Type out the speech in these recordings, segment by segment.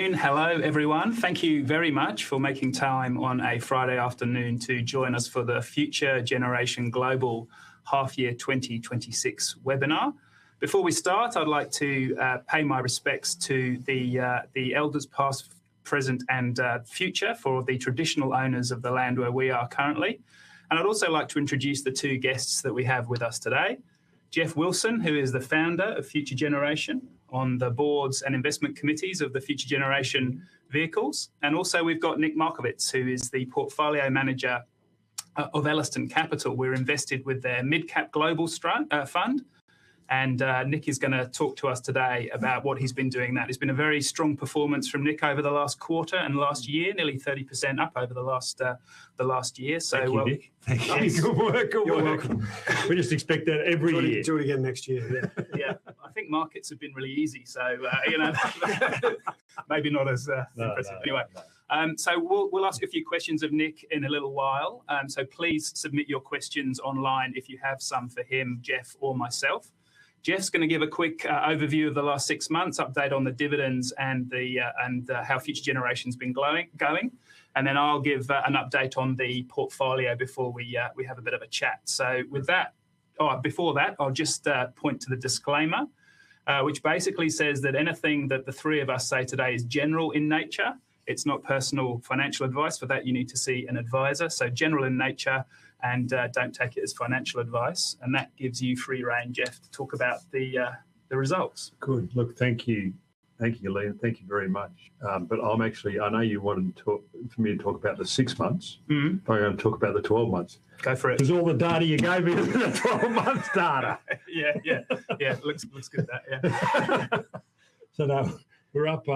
Hello, everyone. Thank you very much for making time on a Friday afternoon to join us for the Future Generation Global Half-Year 2026 webinar. Before we start, I'd like to pay my respects to the elders past, present and future for the traditional owners of the land where we are currently. And I'd also like to introduce the two guests that we have with us today. Geoff Wilson, who is the founder of Future Generation, on the boards and investment committees of the Future Generation vehicles. And also we've got Nick Markiewicz, who is the portfolio manager of Ellerston Capital. We're invested with their mid-cap global fund. And Nick is going to talk to us today about what he's been doing. It's been a very strong performance from Nick over the last quarter and last year, nearly 30% up over the last year. So, thank you, Nick. Thank you. Yes. Good work. You're welcome. We just expect that every year. Do it again next year. Yeah. I think markets have been really easy, so maybe not as impressive. Anyway. So we'll ask a few questions of Nick in a little while. So please submit your questions online if you have some for him, Geoff, or myself. Geoff's going to give a quick overview of the last 6 months, update on the dividends and how Future Generation's been going, and then I'll give an update on the portfolio before we have a bit of a chat. So with that, before that, I'll just point to the disclaimer, which basically says that anything that the three of us say today is general in nature. It's not personal financial advice. For that, you need to see an advisor. So general in nature, and don't take it as financial advice. And that gives you free rein, Geoff, to talk about the results. Good. Look, thank you. Thank you, Liam. Thank you very much. But I know you wanted for me to talk about the 6 months. Mm-hmm. But I'm going to talk about the 12 months. Go for it. Because all the data you gave me is the 12 months data. Yeah. Looks good, that, yeah. So now we're up,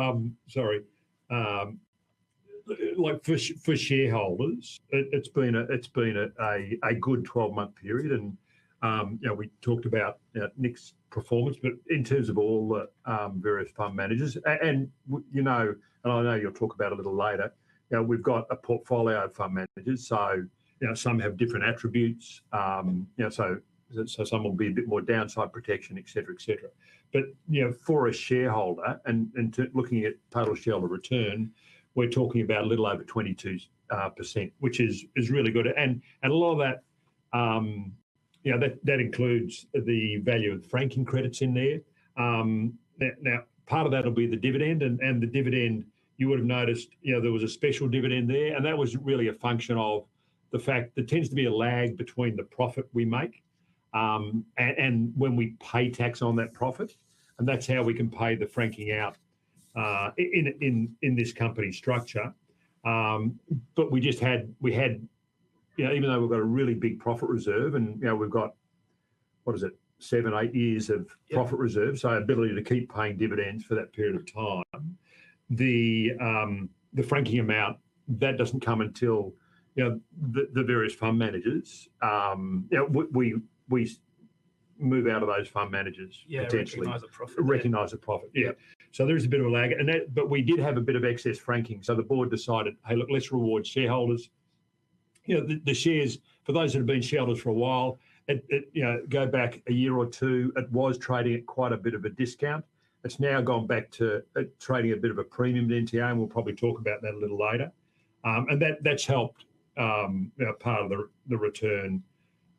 like for shareholders, it's been a good 12-month period, and we talked about Nick's performance, but in terms of all the various fund managers, and and I know you'll talk about it a little later. We've got a portfolio of fund managers, so some have different attributes. So some will be a bit more downside protection, et cetera, et cetera. But for a shareholder, and looking at total shareholder return, we're talking about a little over 22%, which is really good. And a lot of that, that includes the value of franking credits in there. Now, part of that will be the dividend, and the dividend, you would have noticed, there was a special dividend there, and that was really a function of the fact there tends to be a lag between the profit we make and when we pay tax on that profit, and that's how we can pay the franking out in this company structure. But we had even though we've got a really big profit reserve, and we've got 7-8 years of profit reserve, so ability to keep paying dividends for that period of time. The franking amount, that doesn't come until the various fund managers we move out of those fund managers potentially recognise a profit. Yeah. So there is a bit of a lag, but we did have a bit of excess franking. So the board decided, hey, look, let's reward shareholders. The shares, for those that have been shareholders for a while, go back a year or two, it was trading at quite a bit of a discount. It's now gone back to trading a bit of a premium to NTA, and we'll probably talk about that a little later. And that's helped part of the return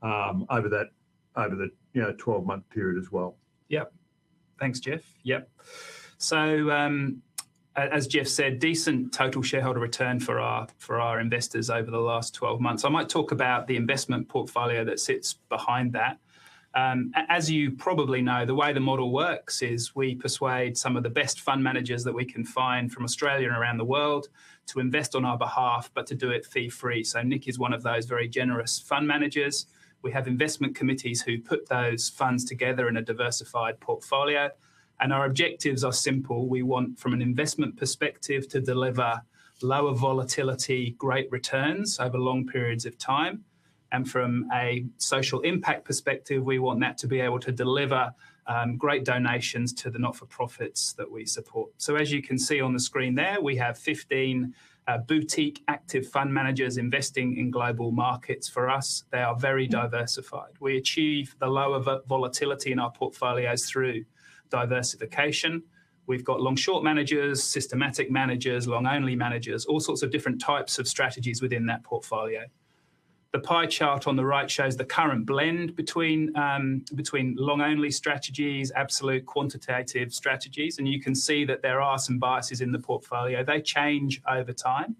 over the 12-month period as well. Yep. Thanks, Geoff. Yep. So as Geoff said, decent total shareholder return for our investors over the last 12 months. I might talk about the investment portfolio that sits behind that. As you probably know, the way the model works is we persuade some of the best fund managers that we can find from Australia and around the world to invest on our behalf, but to do it fee-free. So Nick is one of those very generous fund managers. We have investment committees who put those funds together in a diversified portfolio. And our objectives are simple. We want, from an investment perspective, to deliver lower volatility, great returns over long periods of time. And from a social impact perspective, we want that to be able to deliver great donations to the not-for-profits that we support. So as you can see on the screen there, we have 15 boutique active fund managers investing in global markets for us. They are very diversified. We achieve the lower volatility in our portfolios through diversification. We've got long-short managers, systematic managers, long-only managers, all sorts of different types of strategies within that portfolio. The pie chart on the right shows the current blend between long-only strategies, absolute quantitative strategies, and you can see that there are some biases in the portfolio. They change over time.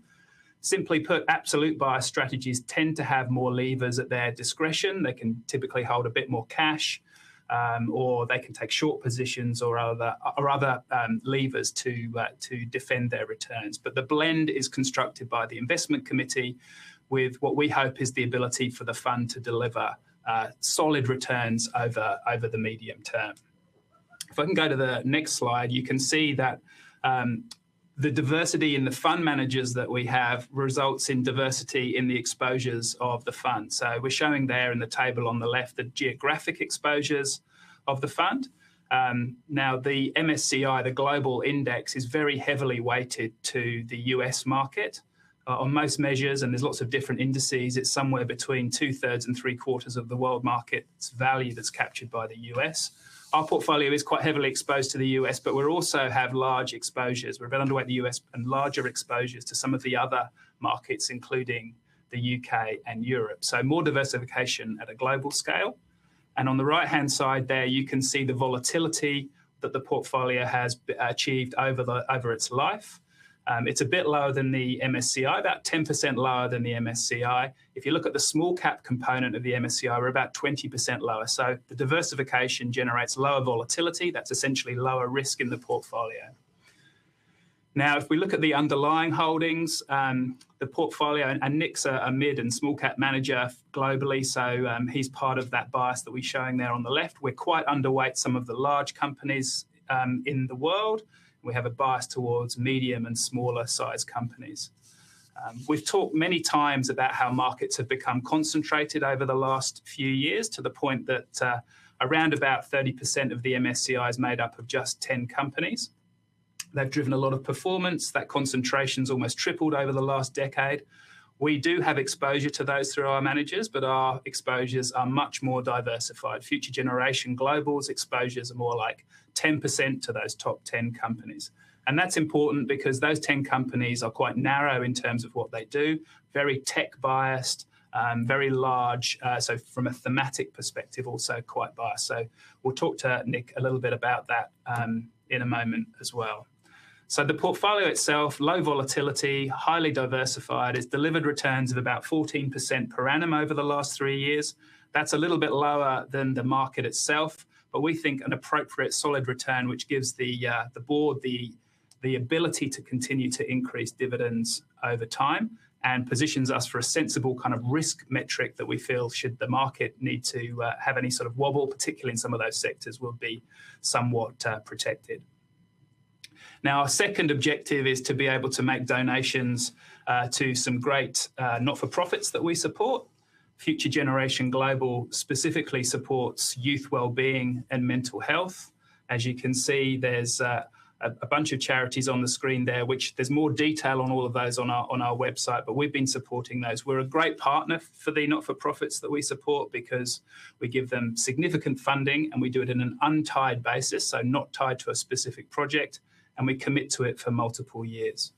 Simply put, absolute bias strategies tend to have more levers at their discretion. They can typically hold a bit more cash, or they can take short positions or other levers to defend their returns. But the blend is constructed by the investment committee with what we hope is the ability for the fund to deliver solid returns over the medium term. If I can go to the next slide, you can see that the diversity in the fund managers that we have results in diversity in the exposures of the fund. So we're showing there in the table on the left the geographic exposures of the fund. Now, the MSCI, the global index, is very heavily weighted to the US market. On most measures, and there's lots of different indices, it's somewhere between 2/3 and 3/4 of the world market's value that's captured by the US. Our portfolio is quite heavily exposed to the US, but we also have large exposures. We're a bit underweight the US and larger exposures to some of the other markets, including the UK and Europe. So more diversification at a global scale. And on the right-hand side there, you can see the volatility that the portfolio has achieved over its life. It's a bit lower than the MSCI, about 10% lower than the MSCI. If you look at the small cap component of the MSCI, we're about 20% lower. So the diversification generates lower volatility. That's essentially lower risk in the portfolio. Now, if we look at the underlying holdings, the portfolio, and Nick's a mid and small cap manager globally, so he's part of that bias that we're showing there on the left. We're quite underweight some of the large companies in the world. We have a bias towards medium and smaller size companies. We've talked many times about how markets have become concentrated over the last few years to the point that around about 30% of the MSCI is made up of just 10 companies. They've driven a lot of performance. That concentration's almost tripled over the last decade. We do have exposure to those through our managers, but our exposures are much more diversified. Future Generation Global's exposures are more like 10% to those top 10 companies. And that's important because those 10 companies are quite narrow in terms of what they do, very tech biased, very large. So from a thematic perspective, also quite biased. So we'll talk to Nick a little bit about that in a moment as well. So the portfolio itself, low volatility, highly diversified, has delivered returns of about 14% per annum over the last 3 years. That's a little bit lower than the market itself, but we think an appropriate solid return, which gives the board the ability to continue to increase dividends over time and positions us for a sensible kind of risk metric that we feel, should the market need to have any sort of wobble, particularly in some of those sectors, will be somewhat protected. Now, our second objective is to be able to make donations to some great not-for-profits that we support. Future Generation Global specifically supports youth wellbeing and mental health. As you can see, there's a bunch of charities on the screen there, which there's more detail on all of those on our website, but we've been supporting those. We're a great partner for the not-for-profits that we support because we give them significant funding and we do it in an untied basis, so not tied to a specific project, and we commit to it for multiple years.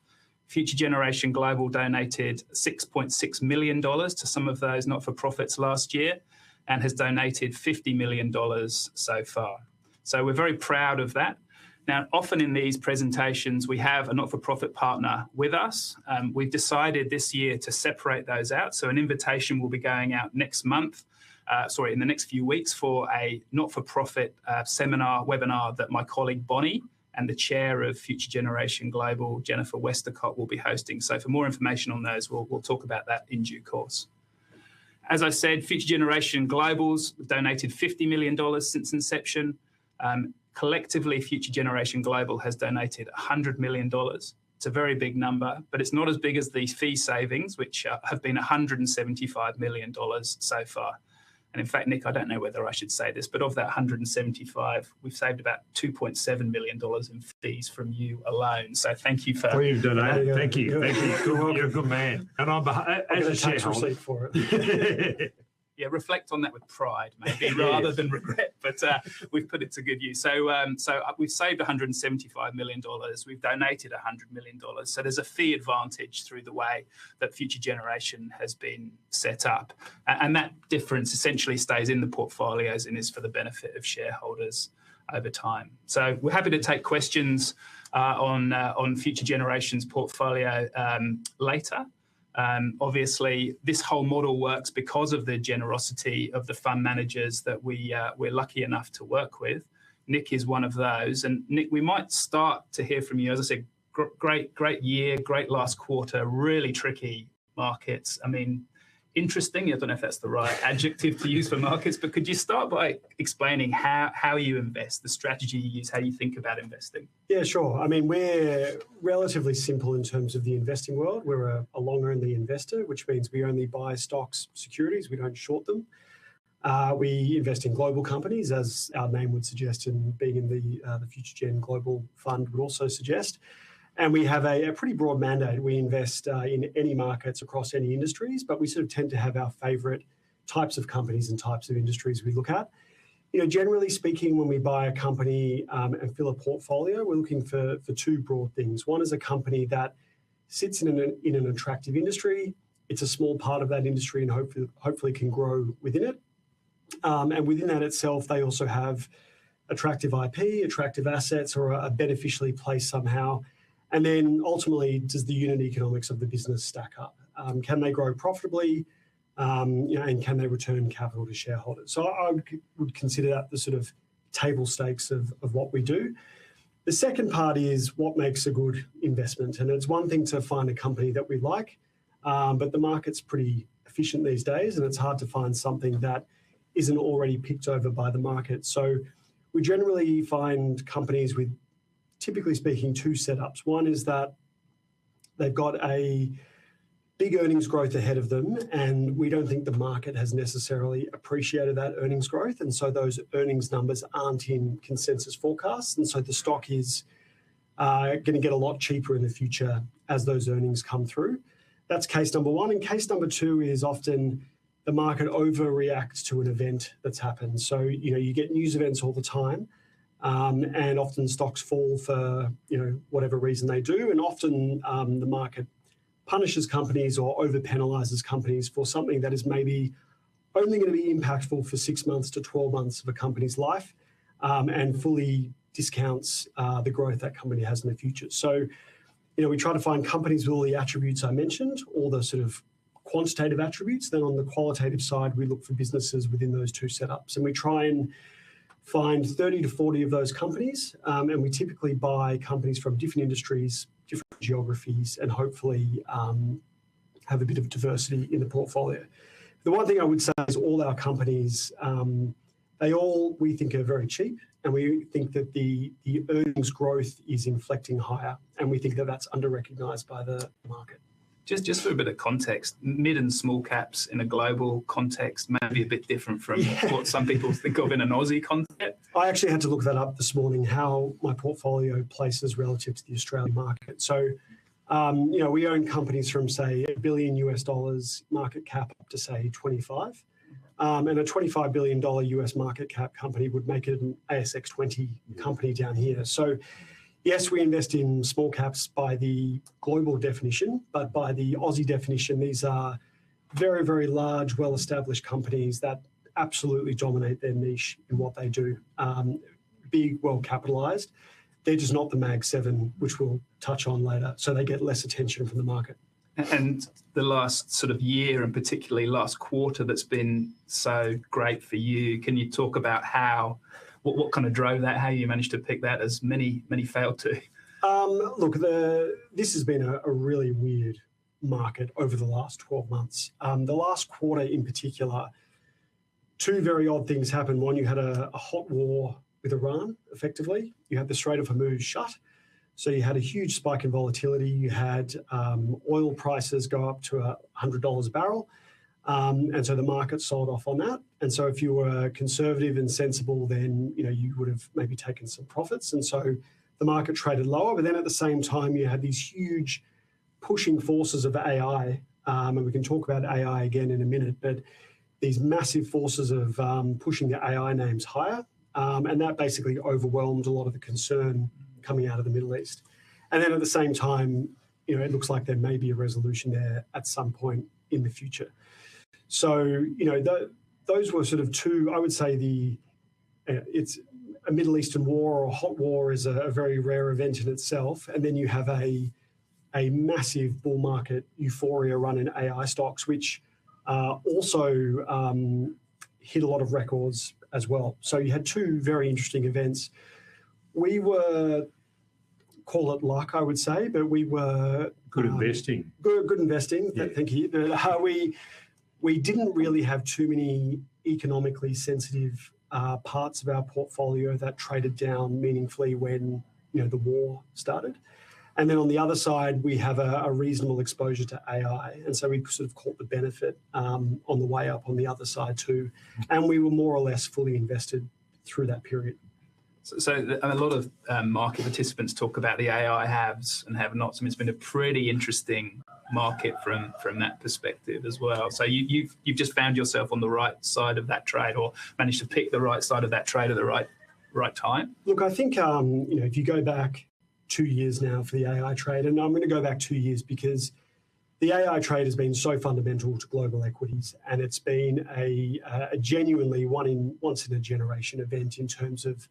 Future Generation Global donated $6.6 million to some of those not-for-profits last year and has donated $50 million so far. So we're very proud of that. Now, often in these presentations, we have a not-for-profit partner with us. We've decided this year to separate those out. So an invitation will be going out next month, in the next few weeks, for a not-for-profit seminar, webinar that my colleague Bonnie and the chair of Future Generation Global, Jennifer Westercott, will be hosting. So for more information on those, we'll talk about that in due course. As I said, Future Generation Global's donated $50 million since inception. Collectively, Future Generation Global has donated $100 million. It's a very big number, but it's not as big as the fee savings, which have been $175 million so far. And in fact, Nick, I don't know whether I should say this, but of that 175, we've saved about $2.7 million in fees from you alone. So thank you for... Well, you've donated. Thank you. Thank you. You're a good man. And on behalf, as a shareholder... receipt for it. reflect on that with pride, maybe, rather than regret. But we've put it to good use. So we've saved $175 million. We've donated $100 million. So there's a fee advantage through the way that Future Generation has been set up. And that difference essentially stays in the portfolios and is for the benefit of shareholders over time. So we're happy to take questions on Future Generation's portfolio later. Obviously, this whole model works because of the generosity of the fund managers that we're lucky enough to work with. Nick is one of those. And Nick, we might start to hear from you. As I said, great year, great last quarter, really tricky markets. I mean, interesting. I don't know if that's the right adjective to use for markets, but could you start by explaining how you invest, the strategy you use, how you think about investing? Yeah, sure. I mean, we're relatively simple in terms of the investing world. We're a long-only investor, which means we only buy stocks, securities. We don't short them. We invest in global companies, as our name would suggest, and being in the Future Gen Global Fund would also suggest. And we have a pretty broad mandate. We invest in any markets across any industries, but we sort of tend to have our favourite types of companies and types of industries we look at. You know, generally speaking, when we buy a company and fill a portfolio, we're looking for two broad things. One is a company that sits in an attractive industry. It's a small part of that industry and hopefully can grow within it. And within that itself, they also have attractive IP, attractive assets, or are beneficially placed somehow. And then ultimately, does the unit economics of the business stack up? Can they grow profitably? And can they return capital to shareholders? So I would consider that the sort of table stakes of what we do. The second part is what makes a good investment. And it's one thing to find a company that we like, but the market's pretty efficient these days, and it's hard to find something that isn't already picked over by the market. So we generally find companies with, typically speaking, two setups. One is that they've got a big earnings growth ahead of them, and we don't think the market has necessarily appreciated that earnings growth, and so those earnings numbers aren't in consensus forecasts, and so the stock is going to get a lot cheaper in the future as those earnings come through. That's case number one. And case number two is often the market overreacts to an event that's happened. So, you know, you get news events all the time. And often stocks fall for, you know, whatever reason they do. And often the market punishes companies or over-penalises companies for something that is maybe only going to be impactful for 6 months to 12 months of a company's life, and fully discounts the growth that company has in the future. So, you know, we try to find companies with all the attributes I mentioned, all the sort of quantitative attributes. Then on the qualitative side, we look for businesses within those two setups. And we try and find 30 to 40 of those companies, and we typically buy companies from different industries, different geographies, and hopefully have a bit of diversity in the portfolio. The one thing I would say is all our companies, we think are very cheap, and we think that the earnings growth is inflecting higher, and we think that that's under-recognised by the market. Just for a bit of context, mid and small caps in a global context may be a bit different from what some people think of in an Aussie context. I actually had to look that up this morning, how my portfolio places relative to the Australian market. So, you know, we own companies from, say, $1 billion US market cap up to, say, 25. And a $25 billion US market cap company would make it an ASX 20 company down here. So, yes, we invest in small caps by the global definition, but by the Aussie definition, these are very, very large, well-established companies that absolutely dominate their niche in what they do. Big, well-capitalised. They're just not the Mag 7, which we'll touch on later, so they get less attention from the market. And the last sort of year, and particularly last quarter, that's been so great for you. Can you talk about what kind of drove that, how you managed to pick that, as many failed to? Look, this has been a really weird market over the last 12 months. The last quarter in particular, two very odd things happened. One, you had a hot war with Iran, effectively. You had the Strait of Hormuz shut. So you had a huge spike in volatility. You had oil prices go up to $100 a barrel. And so the market sold off on that. And so if you were conservative and sensible, then, you know, you would have maybe taken some profits. And so the market traded lower. But then at the same time, you had these huge pushing forces of AI. And we can talk about AI again in a minute. But these massive forces of pushing the AI names higher, and that basically overwhelmed a lot of the concern coming out of the Middle East. And then at the same time, it looks like there may be a resolution there at some point in the future. So, those were sort of two, I would say it's a Middle Eastern war or hot war is a very rare event in itself. And then you have a massive bull market euphoria run in AI stocks, which also hit a lot of records as well. So you had two very interesting events. We were, call it luck, I would say, but we were... Good investing. Good investing, yeah. Thank you. We didn't really have too many economically sensitive parts of our portfolio that traded down meaningfully when the war started. And then on the other side, we have a reasonable exposure to AI. And so we sort of caught the benefit on the way up on the other side too. And we were more or less fully invested through that period. So a lot of market participants talk about the AI haves and have-nots. I mean, it's been a pretty interesting market from that perspective as well. So you've just found yourself on the right side of that trade, or managed to pick the right side of that trade at the right time? Look, I think if you go back 2 years now for the AI trade, and I'm going to go back 2 years because the AI trade has been so fundamental to global equities, and it's been a genuinely once in a generation event in terms of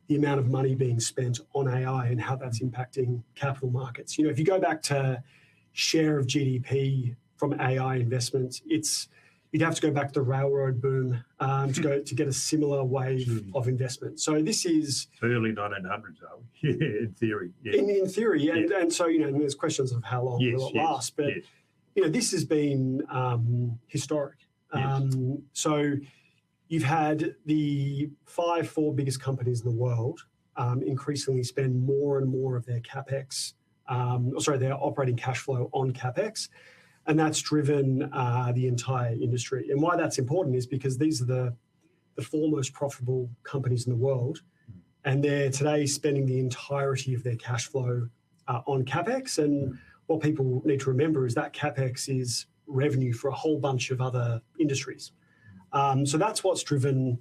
the amount of money being spent on AI and how that's impacting capital markets. If you go back to share of GDP from AI investments, you'd have to go back to the railroad boom to get a similar wave of investment. So this is early 1900s, are we? Yeah, in theory. Yeah. In theory, and so and there's questions of how long will it last, but this has been historic. So you've had the four biggest companies in the world increasingly spend more and more of their capex, their operating cash flow on capex, and that's driven the entire industry. And why that's important is because these are the four most profitable companies in the world, and they're today spending the entirety of their cash flow on capex. And what people need to remember is that capex is revenue for a whole bunch of other industries. So that's what's driven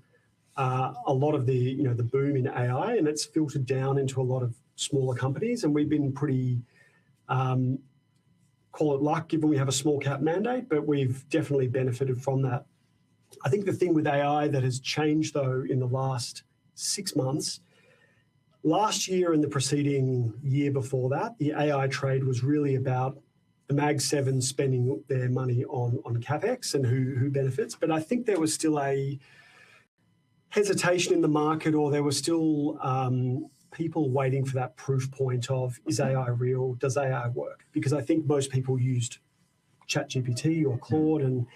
a lot of the boom in AI, and it's filtered down into a lot of smaller companies. And we've been pretty, call it luck, given we have a small cap mandate, but we've definitely benefited from that. I think the thing with AI that has changed though in the last 6 months, last year and the preceding year before that, the AI trade was really about the Mag 7 spending their money on capex and who benefits. But I think there was still a hesitation in the market, or there were still people waiting for that proof point of, is AI real? Does AI work? Because I think most people used ChatGPT or Claude, and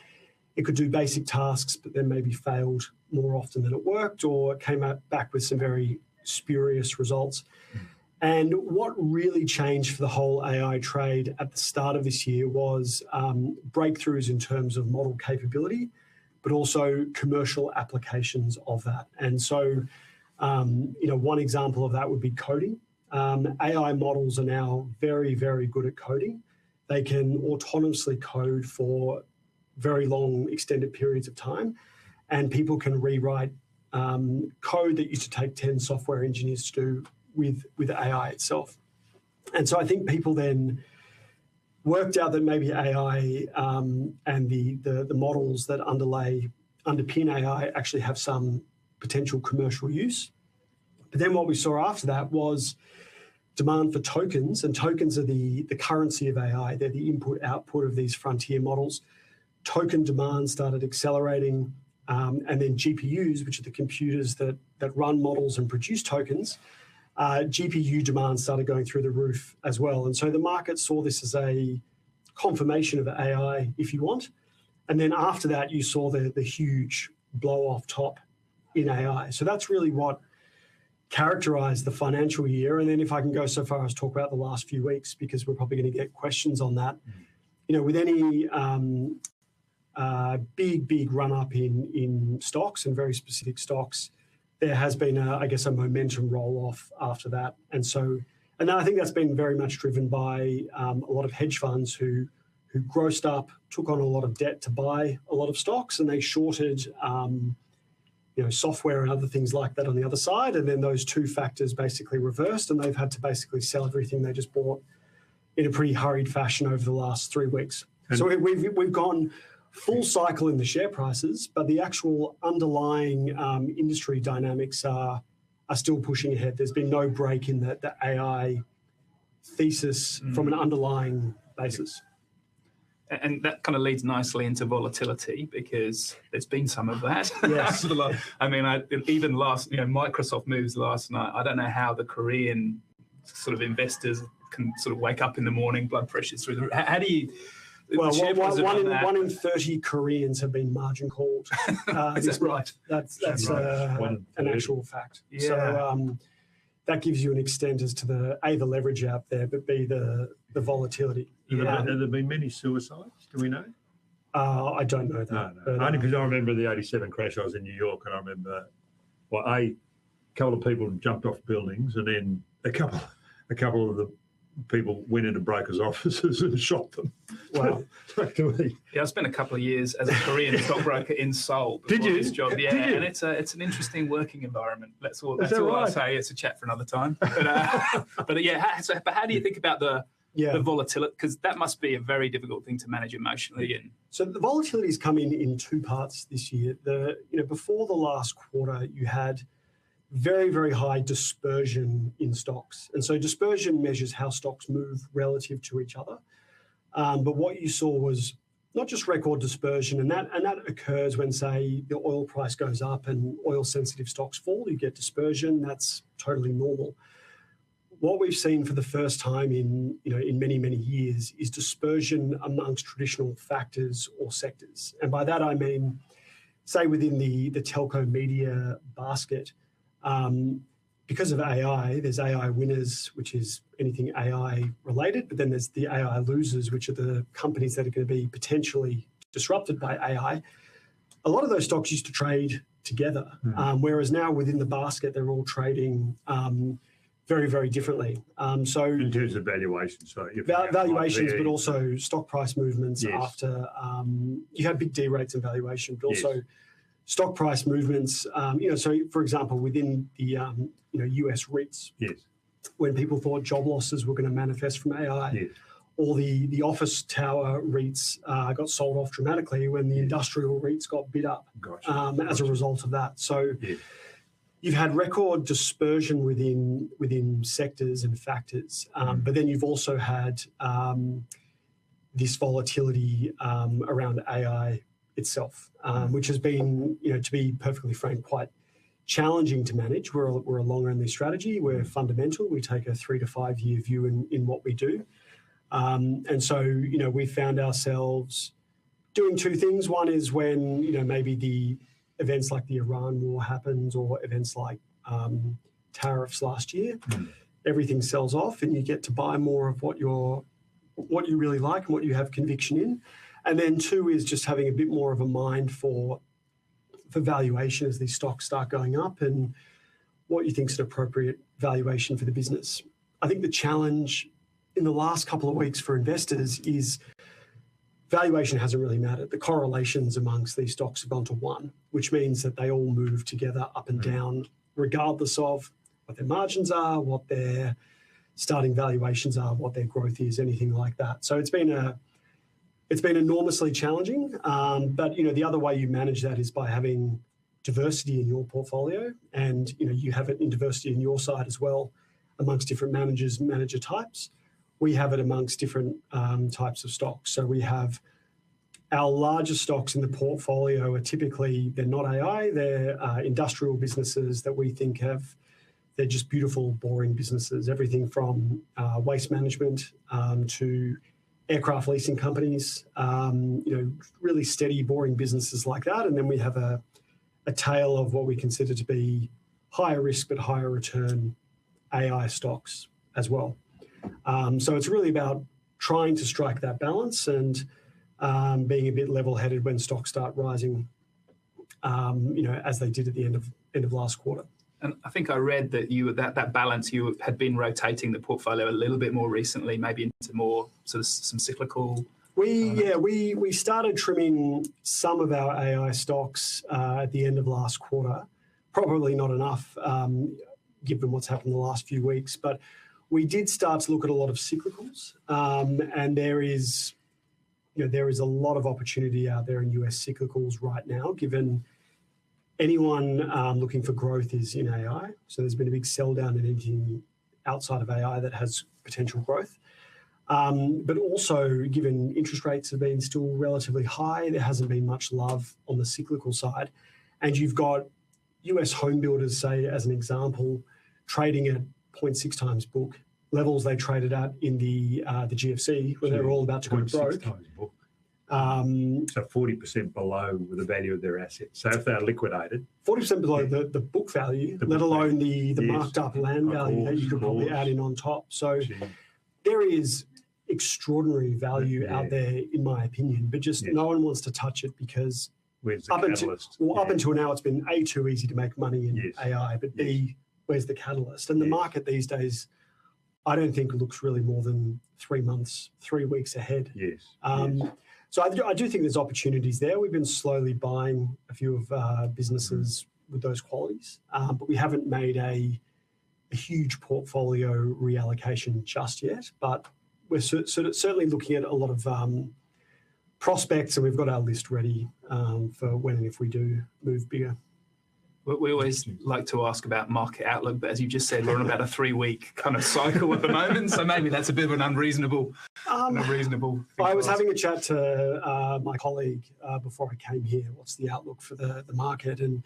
it could do basic tasks, but then maybe failed more often than it worked, or it came back with some very spurious results. And what really changed for the whole AI trade at the start of this year was breakthroughs in terms of model capability, but also commercial applications of that. And so, one example of that would be coding. AI models are now very, very good at coding. They can autonomously code for very long, extended periods of time, and people can rewrite code that used to take 10 software engineers to do with AI itself. And so I think people then worked out that maybe AI and the models that underpin AI actually have some potential commercial use. But then what we saw after that was demand for tokens, and tokens are the currency of AI. They're the input-output of these frontier models. Token demand started accelerating, and then GPUs, which are the computers that run models and produce tokens, GPU demand started going through the roof as well. And so the market saw this as a confirmation of AI, if you want. And then after that, you saw the huge blow off top in AI. So that's really what characterized the financial year. And then if I can go so far as talk about the last few weeks, because we're probably going to get questions on that. With any big run up in stocks and very specific stocks, there has been, a momentum roll-off after that. And I think that's been very much driven by a lot of hedge funds who who grossed up, took on a lot of debt to buy a lot of stocks, and they shorted software and other things like that on the other side. And then those two factors basically reversed, and they've had to basically sell everything they just bought in a pretty hurried fashion over the last 3 weeks. So we've gone full cycle in the share prices, but the actual underlying industry dynamics are still pushing ahead. There's been no break in the AI thesis from an underlying basis. And that kind of leads nicely into volatility, because there's been some of that. Yes. I mean, even Microsoft moves last night. I don't know how the Korean sort of investors can sort of wake up in the morning, blood pressure's through the roof. How do you... Well, one in 30 Koreans have been margin called. Is that right? That's an actual fact. Yeah. So that gives you an extent as to the leverage out there, but B, the volatility. Have there been many suicides? Do we know? I don't know that. No. Only because I remember the 87 crash. I was in New York, and I remember, a couple of people jumped off buildings, and then a couple of the people went into brokers' offices and shot them. Wow. Yeah, I spent a couple of years as a Korean stockbroker in Seoul before this job. Yeah, and it's an interesting working environment. That's all I'll say. It's a chat for another time. But how do you think about the volatility? Because that must be a very difficult thing to manage emotionally. So the volatility has come in two parts this year. Before the last quarter, you had very, very high dispersion in stocks. And so dispersion measures how stocks move relative to each other. But what you saw was not just record dispersion, and that occurs when, say, the oil price goes up and oil-sensitive stocks fall. You get dispersion. That's totally normal. What we've seen for the first time in many, many years is dispersion amongst traditional factors or sectors. And by that I mean, say within the telco media basket, because of AI, there's AI winners, which is anything AI related, but then there's the AI losers, which are the companies that are going to be potentially disrupted by AI. A lot of those stocks used to trade together, whereas now within the basket, they're all trading very, very differently. So in terms of valuations, valuations, but also stock price movements after you had big D rates and valuation, but also stock price movements. So for example, within the US REITs, when people thought job losses were going to manifest from AI, all the office tower REITs got sold off dramatically when the industrial REITs got bid up as a result of that. So you've had record dispersion within sectors and factors, but then you've also had this volatility around AI itself, which has been, to be perfectly frank, quite challenging to manage. We're a long-only strategy. We're fundamental. We take a 3 to 5 year view in what we do. And so, we found ourselves doing two things. One is when, maybe the events like the Iran war happens, or events like tariffs last year, everything sells off and you get to buy more of what you really like and what you have conviction in. And then two is just having a bit more of a mind for valuation as these stocks start going up, and what you think is an appropriate valuation for the business. I think the challenge in the last couple of weeks for investors is valuation hasn't really mattered. The correlations amongst these stocks have gone to 1, which means that they all move together up and down, regardless of what their margins are, what their starting valuations are, what their growth is, anything like that. So it's been enormously challenging, but the other way you manage that is by having diversity in your portfolio, and you have it in diversity in your side as well, amongst different manager types. We have it amongst different types of stocks. So we have our largest stocks in the portfolio are typically, they're not AI, they're industrial businesses that we think they're just beautiful, boring businesses. Everything from waste management to aircraft leasing companies, really steady, boring businesses like that. And then we have a tail of what we consider to be higher risk but higher return AI stocks as well. So it's really about trying to strike that balance and being a bit level-headed when stocks start rising, as they did at the end of last quarter. And I think I read that that balance, you had been rotating the portfolio a little bit more recently, maybe into more sort of some cyclical We started trimming some of our AI stocks at the end of last quarter. Probably not enough, given what's happened in the last few weeks, but we did start to look at a lot of cyclicals, and there is a lot of opportunity out there in US cyclicals right now, given anyone looking for growth is in AI. So there's been a big sell down in anything outside of AI that has potential growth. But also, given interest rates have been still relatively high, there hasn't been much love on the cyclical side. And you've got US home builders, say, as an example, trading at 0.6 times book, levels they traded at in the GFC when they were all about to go broke. So 40% below the value of their assets. So if they're liquidated, 40% below the book value, let alone the marked up land value that you could probably add in on top. So there is extraordinary value out there, in my opinion, but just no one wants to touch it because up until now it's been A, too easy to make money in AI, but B, where's the catalyst? And the market these days, I don't think looks really more than 3 weeks ahead. So I do think there's opportunities there. We've been slowly buying a few of businesses with those qualities, but we haven't made a huge portfolio reallocation just yet. But we're certainly looking at a lot of prospects, and we've got our list ready for when and if we do move bigger. We always like to ask about market outlook, but as you just said, we're on about a 3-week kind of cycle at the moment, so maybe that's a bit of an unreasonable thing. I was having a chat to my colleague before I came here. What's the outlook for the market? And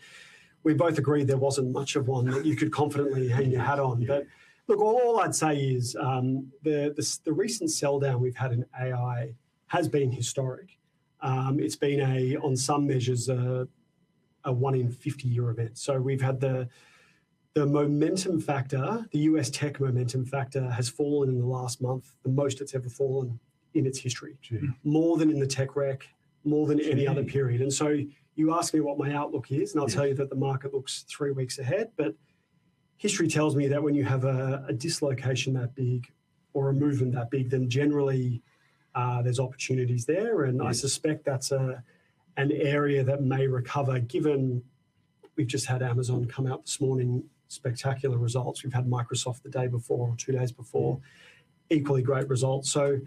we both agreed there wasn't much of one that you could confidently hang your hat on. But look, all I'd say is the recent sell down we've had in AI has been historic. It's been on some measures, a 1 in 50-year event. So we've had the momentum factor, the US tech momentum factor has fallen in the last month, the most it's ever fallen in its history, more than in the tech wreck, more than any other period. And so you ask me what my outlook is, and I'll tell you that the market looks 3 weeks ahead, but history tells me that when you have a dislocation that big or a movement that big, then generally there's opportunities there. And I suspect that's an area that may recover, given we've just had Amazon come out this morning, spectacular results. We've had Microsoft the day before or 2 days before, equally great results. So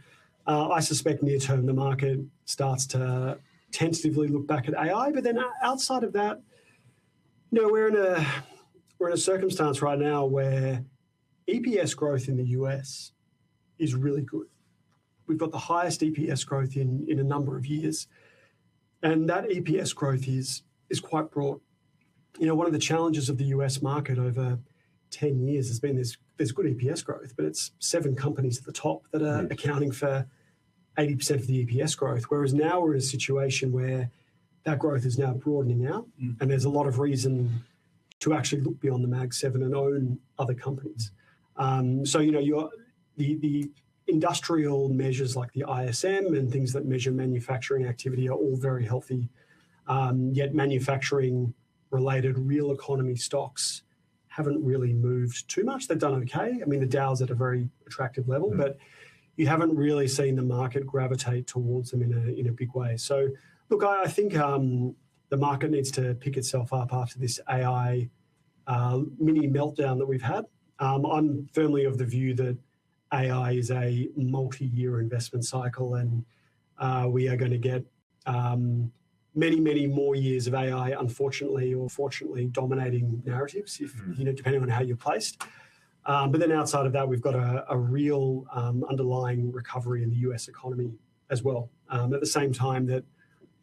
I suspect near term the market starts to tentatively look back at AI, but then outside of that, we're in a circumstance right now where EPS growth in the US is really good. We've got the highest EPS growth in a number of years. And that EPS growth is quite broad. One of the challenges of the US market over 10 years has been there's good EPS growth, but it's 7 companies at the top that are accounting for 80% of the EPS growth. Whereas now we're in a situation where that growth is now broadening out, and there's a lot of reason to actually look beyond the Mag 7 and own other companies. So the industrial measures like the ISM and things that measure manufacturing activity are all very healthy, yet manufacturing-related real economy stocks haven't really moved too much. They've done okay. I mean, the Dow's at a very attractive level, but you haven't really seen the market gravitate towards them in a big way. So, look, I think the market needs to pick itself up after this AI mini meltdown that we've had. I'm firmly of the view that AI is a multi-year investment cycle, and we are going to get many, many more years of AI, unfortunately or fortunately, dominating narratives, if depending on how you're placed. But then outside of that, we've got a real underlying recovery in the US economy as well. At the same time that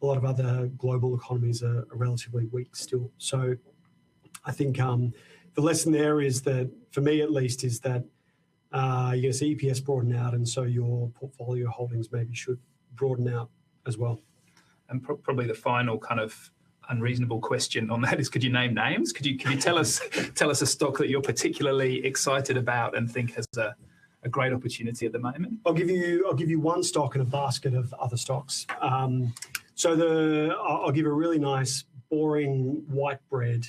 a lot of other global economies are relatively weak still. So I think the lesson there is that, for me at least, is that you're going to see EPS broaden out, and so your portfolio holdings maybe should broaden out as well. And probably the final kind of unreasonable question on that is, could you name names? Could you tell us a stock that you're particularly excited about and think has a great opportunity at the moment? I'll give you one stock and a basket of other stocks. I'll give a really nice, boring, white bread,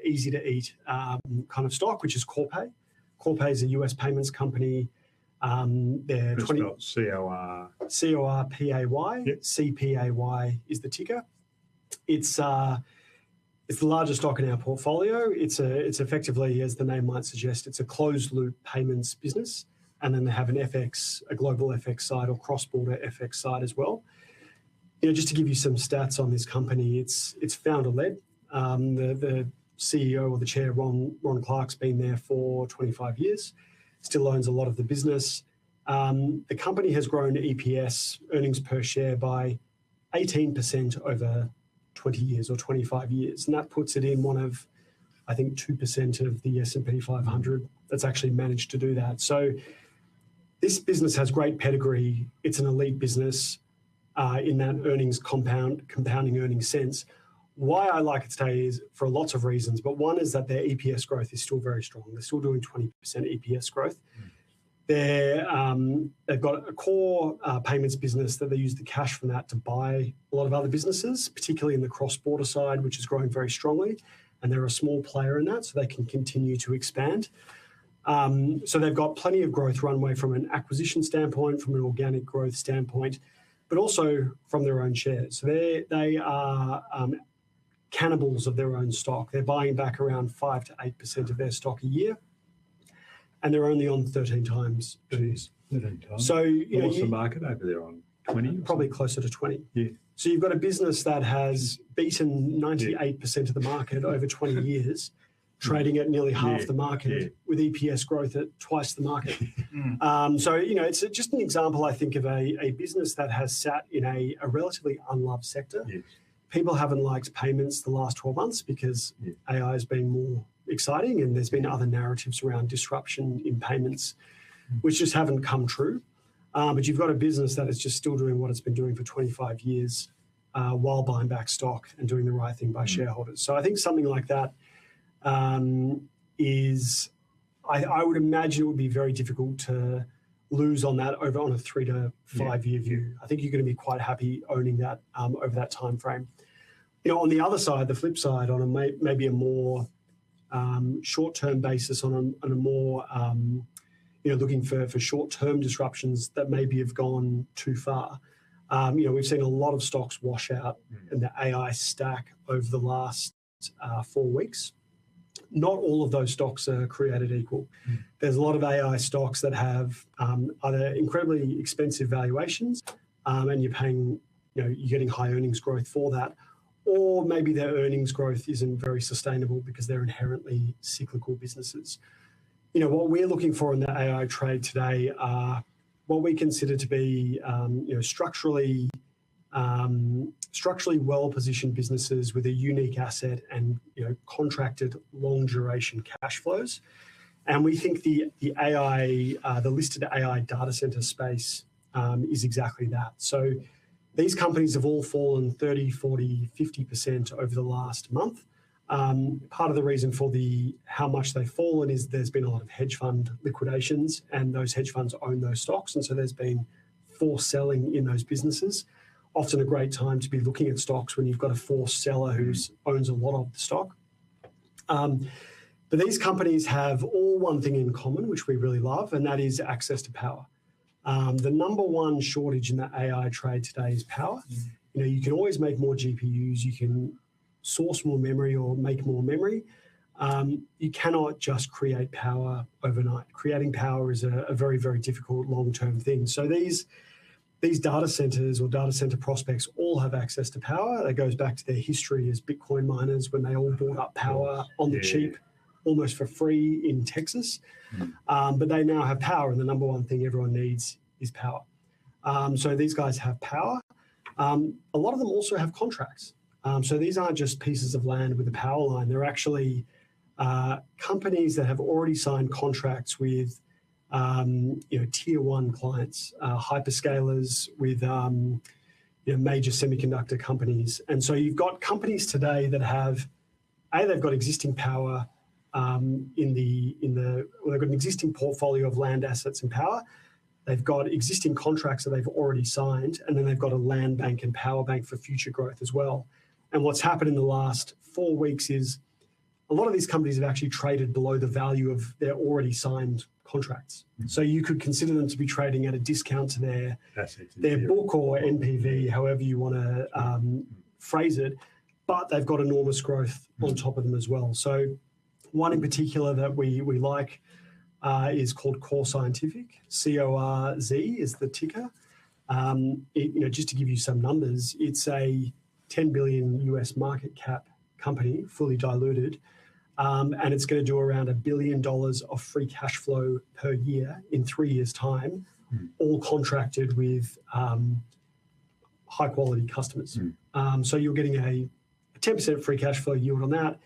easy to eat kind of stock, which is Corpay. Corpay is a US payments company. They're It's 20 got COR. CORPAY. Yep. CPAY is the ticker. It's the largest stock in our portfolio. It's effectively, as the name might suggest, it's a closed loop payments business, and then they have a global FX side or cross-border FX side as well. Just to give you some stats on this company, it's founder-led. The CEO or the chair, Ron Clark's been there for 25 years, still owns a lot of the business. The company has grown EPS, earnings per share, by 18% over 20 years or 25 years. And that puts it in one of, I think, 2% of the S&P 500 that's actually managed to do that. So this business has great pedigree. It's an elite business in that earnings compounding earnings sense. Why I like it today is for lots of reasons, but one is that their EPS growth is still very strong. They're still doing 20% EPS growth. They've got a core payments business that they use the cash from that to buy a lot of other businesses, particularly in the cross-border side, which is growing very strongly. And they're a small player in that, so they can continue to expand. So they've got plenty of growth runway from an acquisition standpoint, from an organic growth standpoint, but also from their own shares. So they are cannibals of their own stock. They're buying back around 5 to 8% of their stock a year, and they're only on 13 times earnings. 13 times. So what's the market over there on 20? Probably closer to 20. Yeah. So you've got a business that has beaten 98% of the market over 20 years, trading at nearly half the market with EPS growth at twice the market. So it's just an example, I think, of a business that has sat in a relatively unloved sector. Yes. People haven't liked payments the last 12 months because AI has been more exciting, and there's been other narratives around disruption in payments, which just haven't come true. But you've got a business that is just still doing what it's been doing for 25 years while buying back stock and doing the right thing by shareholders. So I think something like that is, I would imagine it would be very difficult to lose on that on a 3 to 5 year view. I think you're going to be quite happy owning that over that time frame. On the other side, the flip side, on maybe a more short-term basis, on a more looking for short-term disruptions that maybe have gone too far. We've seen a lot of stocks wash out in the AI stack over the last 4 weeks. Not all of those stocks are created equal. There's a lot of AI stocks that have either incredibly expensive valuations, and you're getting high earnings growth for that, or maybe their earnings growth isn't very sustainable because they're inherently cyclical businesses. What we're looking for in the AI trade today are what we consider to be structurally well-positioned businesses with a unique asset and contracted long-duration cash flows. And we think the listed AI data center space is exactly that. So these companies have all fallen 30, 40, 50% over the last month. Part of the reason for how much they've fallen is there's been a lot of hedge fund liquidations, and those hedge funds own those stocks, and so there's been forced selling in those businesses. Often a great time to be looking at stocks when you've got a forced seller who owns a lot of the stock. But these companies have all one thing in common, which we really love, and that is access to power. The number one shortage in the AI trade today is power. You can always make more GPUs, you can source more memory or make more memory. You cannot just create power overnight. Creating power is a very, very difficult long-term thing. So these data centers or data center prospects all have access to power. That goes back to their history as Bitcoin miners when they all bought up power on the cheap, almost for free in Texas. But they now have power, and the number one thing everyone needs is power. So these guys have power. A lot of them also have contracts. So these aren't just pieces of land with a power line. They're actually companies that have already signed contracts with tier one clients, hyperscalers, with major semiconductor companies. And so you've got companies today that have they've got existing power they've got an existing portfolio of land assets and power. They've got existing contracts that they've already signed, and then they've got a land bank and power bank for future growth as well. And what's happened in the last 4 weeks is a lot of these companies have actually traded below the value of their already signed contracts. So you could consider them to be trading at a discount to their book or NPV, however you want to phrase it, but they've got enormous growth on top of them as well. So one in particular that we like is called Core Scientific. CORZ is the ticker. Just to give you some numbers, it's a $10 billion US market cap company, fully diluted, and it's going to do around $1 billion of free cash flow per year in 3 years' time, all contracted with high-quality customers. So you're getting a 10% free cash flow yield on that,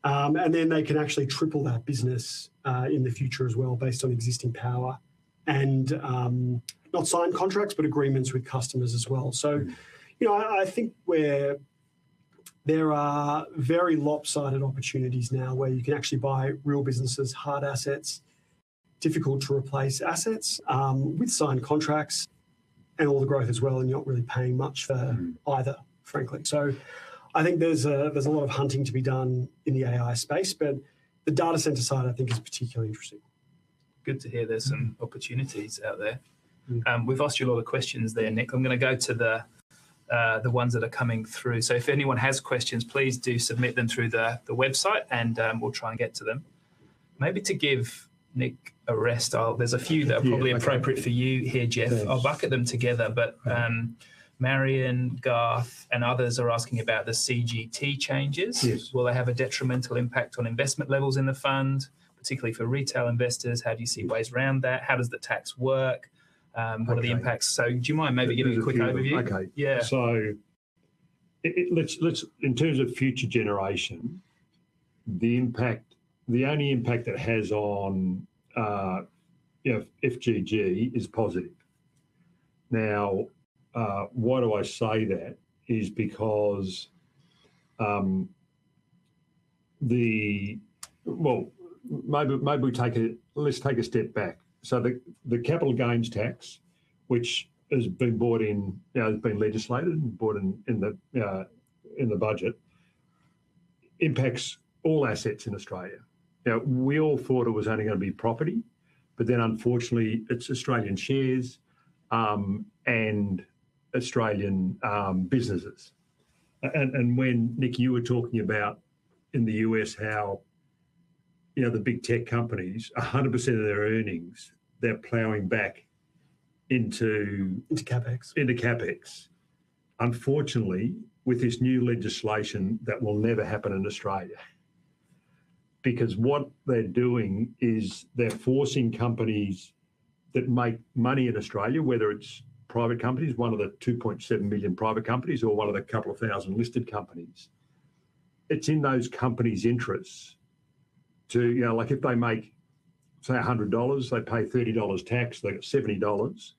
and then they can actually triple that business in the future as well, based on existing power and not signed contracts, but agreements with customers as well. So, I think there are very lopsided opportunities now where you can actually buy real businesses, hard assets, difficult to replace assets with signed contracts and all the growth as well, and you're not really paying much for either, frankly. So I think there's a lot of hunting to be done in the AI space, but the data center side I think is particularly interesting. Good to hear there's some opportunities out there. We've asked you a lot of questions there, Nick. I'm going to go to the ones that are coming through. So if anyone has questions, please do submit them through the website, and we'll try and get to them. Maybe to give Nick a rest, there's a few that are probably appropriate for you here, Geoff. Thanks. I'll bucket them together, but Marion, Garth, and others are asking about the CGT changes. Yes. Will they have a detrimental impact on investment levels in the fund, particularly for retail investors? How do you see ways around that? How does the tax work? What are the impacts? So do you mind maybe giving a quick overview? Okay. Yeah. So let's in terms of future generation, the only impact it has on FGG is positive. Now, why do I say that? Is because maybe let's take a step back. So the capital gains tax, which has been brought in, has been legislated and brought in the budget, impacts all assets in Australia. Now, we all thought it was only going to be property, but then unfortunately it's Australian shares and Australian businesses. And when, Nick, you were talking about in the US how the big tech companies, 100% of their earnings, they're ploughing back into CapEx. Unfortunately, with this new legislation, that will never happen in Australia. Because what they're doing is they're forcing companies that make money in Australia, whether it's private companies, one of the 2.7 million private companies, or one of the couple of thousand listed companies, it's in those companies' interests to, like if they make, say, $100, they pay $30 tax, they get $70,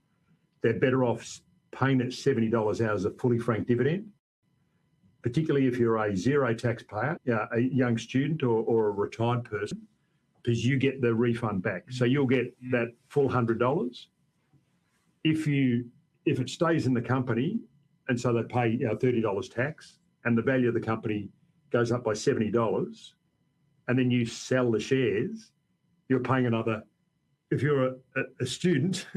they're better off paying that $70 out as a fully franked dividend, particularly if you're a zero taxpayer, a young student or a retired person, because you get the refund back. So you'll get that full $100. If it stays in the company, and so they pay $30 tax, and the value of the company goes up by $70, and then you sell the shares, you're paying another. If you're a student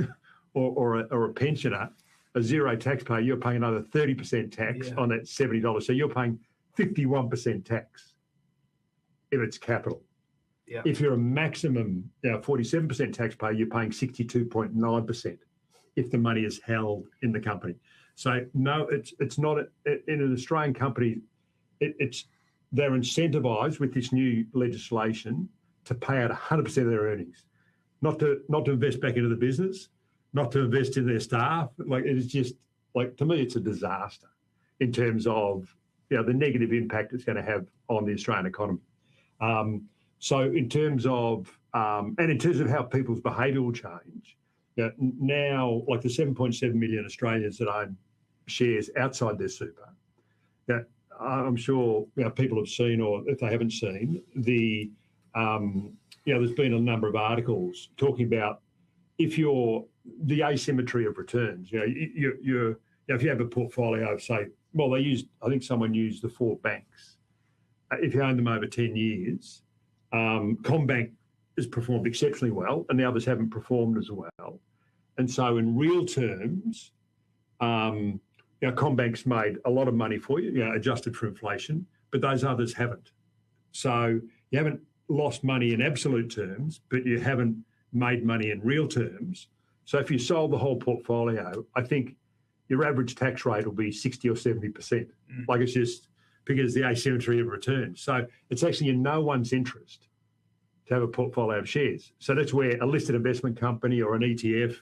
or a pensioner, a zero taxpayer, you're paying another 30% tax on that $70. So you're paying 51% tax if it's capital. Yeah. If you're a maximum 47% taxpayer, you're paying 62.9% if the money is held in the company. So no, it's not in an Australian company. They're incentivised with this new legislation to pay out 100% of their earnings, not to invest back into the business, not to invest in their staff. Like, it is just, like, to me, it's a disaster in terms of the negative impact it's going to have on the Australian economy. So in terms of how people's behaviour will change, now, like the 7.7 million Australians that own shares outside their super, I'm sure people have seen, or if they haven't seen, there's been a number of articles talking about the asymmetry of returns. If you have a portfolio of, say, I think someone used the 4 banks, if you own them over 10 years, CommBank has performed exceptionally well and the others haven't performed as well. And so in real terms, CommBank's made a lot of money for you, adjusted for inflation, but those others haven't. So you haven't lost money in absolute terms, but you haven't made money in real terms. So if you sold the whole portfolio, I think your average tax rate will be 60 or 70%. Like it's just because the asymmetry of returns. So it's actually in no one's interest to have a portfolio of shares. So that's where a listed investment company or an ETF,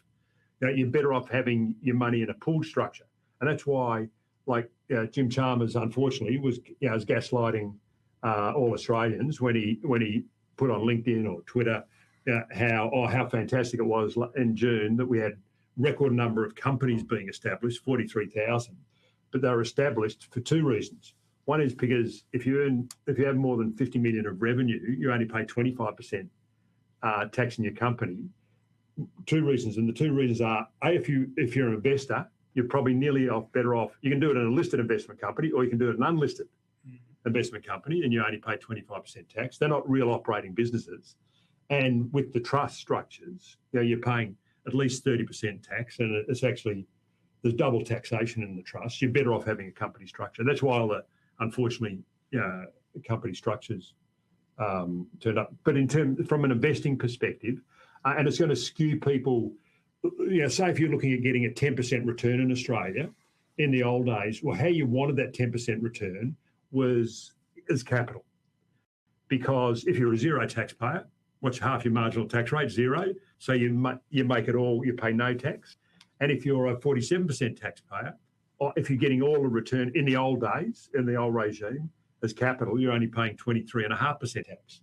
you're better off having your money in a pooled structure. And that's why, Jim Chalmers, unfortunately, was gaslighting all Australians when he put on LinkedIn or Twitter how fantastic it was in June that we had record number of companies being established, 43,000, but they were established for two reasons. One is because if you have more than 50 million of revenue, you only pay 25% tax in your company. Two reasons, and the two reasons are: A, if you're an investor, you're probably better off. You can do it in a listed investment company, or you can do it in an unlisted investment company, and you only pay 25% tax. They're not real operating businesses, and with the trust structures, you're paying at least 30% tax, and it's actually there's double taxation in the trust. You're better off having a company structure. That's why unfortunately, company structures turned up. But from an investing perspective, and it's going to skew people. Say if you're looking at getting a 10% return in Australia, in the old days, well, how you wanted that 10% return was as capital, because if you're a zero taxpayer, what's half your marginal tax rate? Zero. So you make it all, you pay no tax. And if you're a 47% taxpayer, or if you're getting all the return in the old days, in the old regime, as capital, you're only paying 23.5% tax.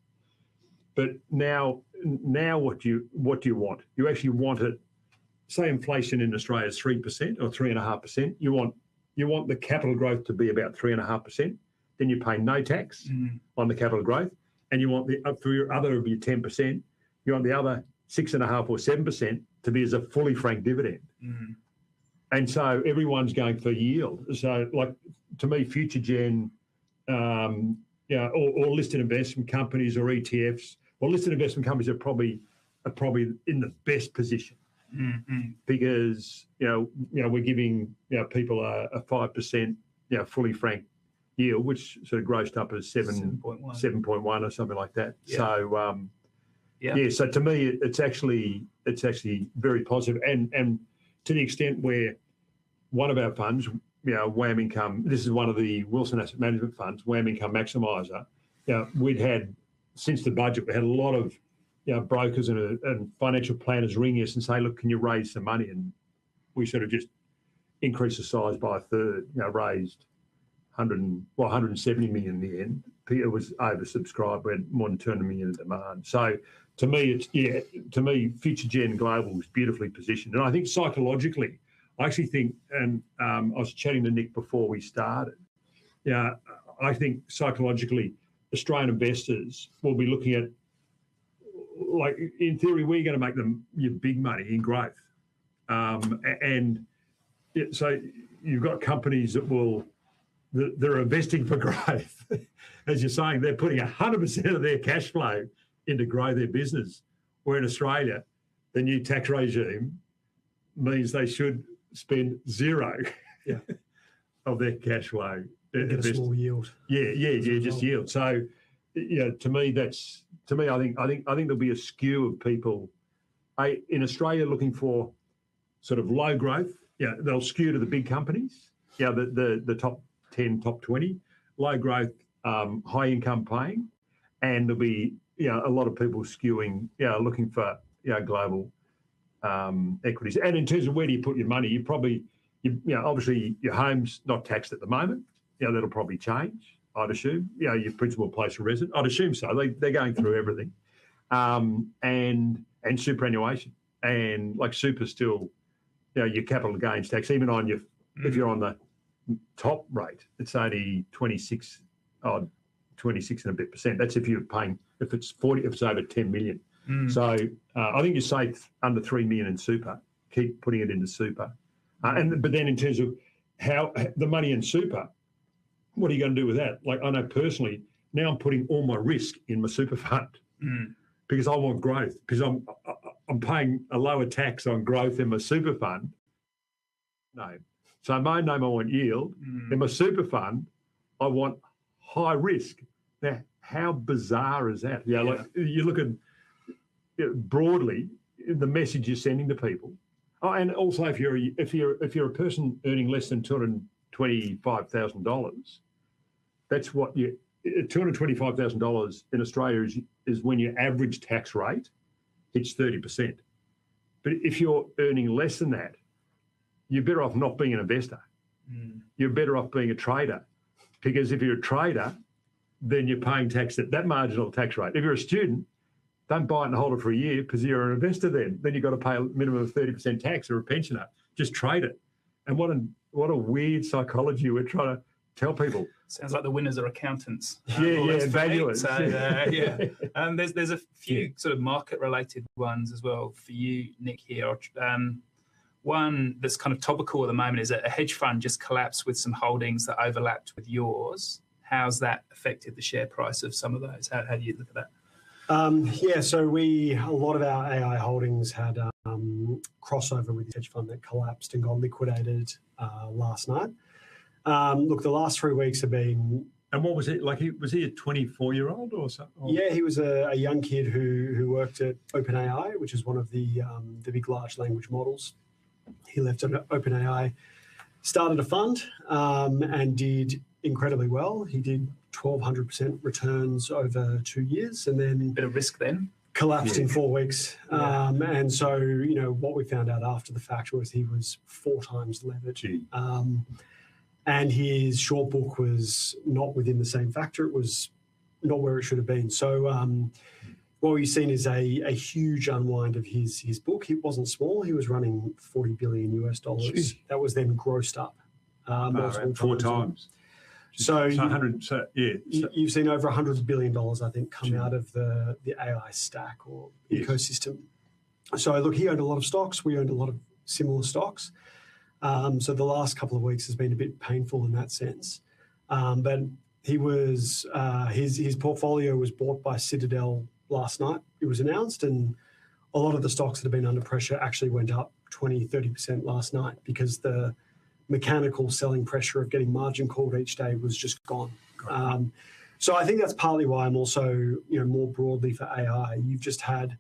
But now what do you want? You actually want it. Say inflation in Australia is 3% or 3.5%. You want the capital growth to be about 3.5%. Then you pay no tax on the capital growth, and you want for your 10%. You want the other 6.5% or 7% to be as a fully franked dividend. And so everyone's going for yield. So, to me, future gen, or listed investment companies or ETFs. Well, listed investment companies are probably in the best position because we're giving people a 5% fully franked yield, which sort of grossed up as 7.1 or something like that. Yeah. So so to me, it's actually very positive, and to the extent where one of our funds, WAM Income, this is one of the Wilson Asset Management funds, WAM Income Maximiser. We'd had, since the budget, we had a lot of brokers and financial planners ring us and say, look, can you raise some money? And we sort of just increased the size by a third, raised 170 million in the end. It was oversubscribed. We had more than 200 million in demand. So to me, Future Gen Global is beautifully positioned. And I think psychologically, I actually think, and I was chatting to Nick before we started, I think psychologically, Australian investors will be looking at, in theory, we're going to make them your big money in growth. So you've got companies they're investing for growth. As you're saying, they're putting 100% of their cash flow in to grow their business. Where in Australia, the new tax regime means they should spend zero of their cash flow. Get a small yield. Just yield. So, to me, I think there'll be a skew of people in Australia looking for sort of low growth. They'll skew to the big companies. The top 10, top 20, low growth, high income paying, and there'll be a lot of people skewing, looking for global equities. And in terms of where do you put your money, you probably, obviously your home's not taxed at the moment. That'll probably change, I'd assume. Your principal place of residence, I'd assume so. They're going through everything, and superannuation, and super still, your capital gains tax, even on your if you're on the top rate, it's only 26 and a bit percent. That's if you're paying, if it's over 10 million. So I think you're safe under 3 million in super. Keep putting it into super. But then in terms of how the money in super, what are you going to do with that? I know personally, now I'm putting all my risk in my super fund because I want growth, because I'm paying a lower tax on growth in my super fund. No. So in my name, I want yield. In my super fund, I want high risk. Now, how bizarre is that? Like you look at broadly the message you're sending to people. Oh, and also if you're a person earning less than $225,000, that's what you $225,000 in Australia is when your average tax rate hits 30%. But if you're earning less than that, you're better off not being an investor. You're better off being a trader, because if you're a trader, then you're paying tax at that marginal tax rate. If you're a student, don't buy it and hold it for a year because you're an investor then. Then you've got to pay a minimum of 30% tax, or a pensioner. Just trade it. And what a weird psychology we're trying to tell people. Sounds like the winners are accountants. Valuers. So, there's a few sort of market-related ones as well for you, Nick, here. One that's kind of topical at the moment is that a hedge fund just collapsed with some holdings that overlapped with yours. How's that affected the share price of some of those? How do you look at that? So a lot of our AI holdings had crossover with the hedge fund that collapsed and got liquidated last night. Look, the last 3 weeks have been... And what was it like? Was he a 24-year-old or something? Yeah, he was a young kid who worked at OpenAI, which is one of the big large language models. He left OpenAI, started a fund, and did incredibly well. He did 1,200% returns over 2 years, and then bit of risk then collapsed in 4 weeks. And so, what we found out after the fact was he was 4 times levered. And his short book was not within the same factor. It was not where it should have been. So what we've seen is a huge unwind of his book. It wasn't small. He was running $40 billion US. That was then grossed up multiple 4 times. So you've seen over $100 billion, I think, come out of the AI stack or ecosystem. So look, he owned a lot of stocks. We owned a lot of similar stocks. So the last couple of weeks has been a bit painful in that sense. But he was his portfolio was bought by Citadel last night. It was announced, and a lot of the stocks that have been under pressure actually went up 20-30% last night because the mechanical selling pressure of getting margin called each day was just gone. So I think that's partly why I'm also, more broadly for AI, you've just had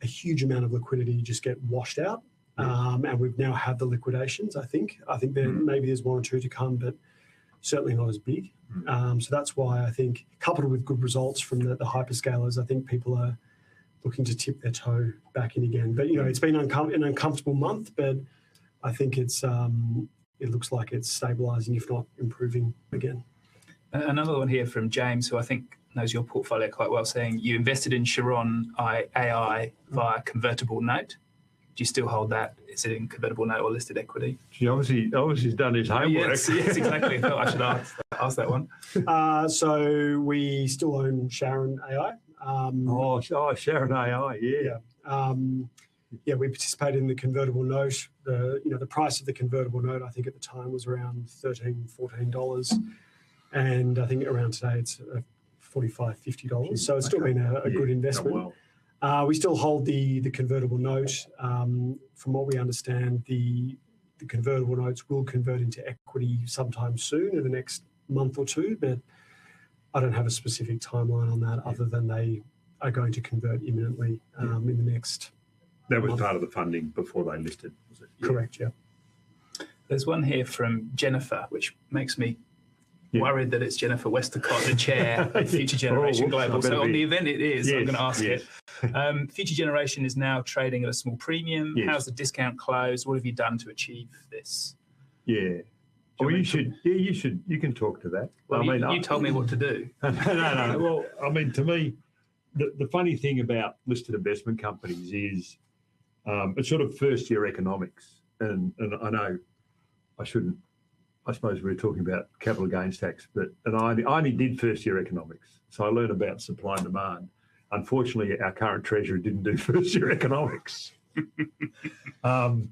a huge amount of liquidity just get washed out. And we've now had the liquidations, I think. Maybe there's 1 or 2 to come, but certainly not as big. So that's why I think, coupled with good results from the hyperscalers, I think people are looking to tip their toe back in again. But, it's been an uncomfortable month, but I think it looks like it's stabilising, if not improving again. Another one here from James, who I think knows your portfolio quite well, saying you invested in Chiron AI via convertible note. Do you still hold that? Is it in convertible note or listed equity? Obviously he's done his homework. Yes, exactly. I thought I should ask that one. So we still own Sharon AI. Sharon AI, we participated in the convertible note. The price of the convertible note, I think at the time was around $13, $14, and I think around today it's $45, $50. So it's still been a good investment. We still hold the convertible note. From what we understand, the convertible notes will convert into equity sometime soon in the next month or 2, but I don't have a specific timeline on that other than they are going to convert imminently in the next That was part of the funding before they listed, was it? Correct, yeah. There's one here from Jennifer, which makes me worried that it's Jennifer Westacott, the chair of Future Generation Global. So on the event it is, I'm going to ask it. Future Generation is now trading at a small premium. How's the discount closed? What have you done to achieve this? You should. You can talk to that. Well, you told me what to do. No. Well, to me, the funny thing about listed investment companies is it's sort of first-year economics. And I know I shouldn't. I suppose we were talking about capital gains tax, but I only did first-year economics, so I learned about supply and demand. Unfortunately, our current treasurer didn't do first-year economics. But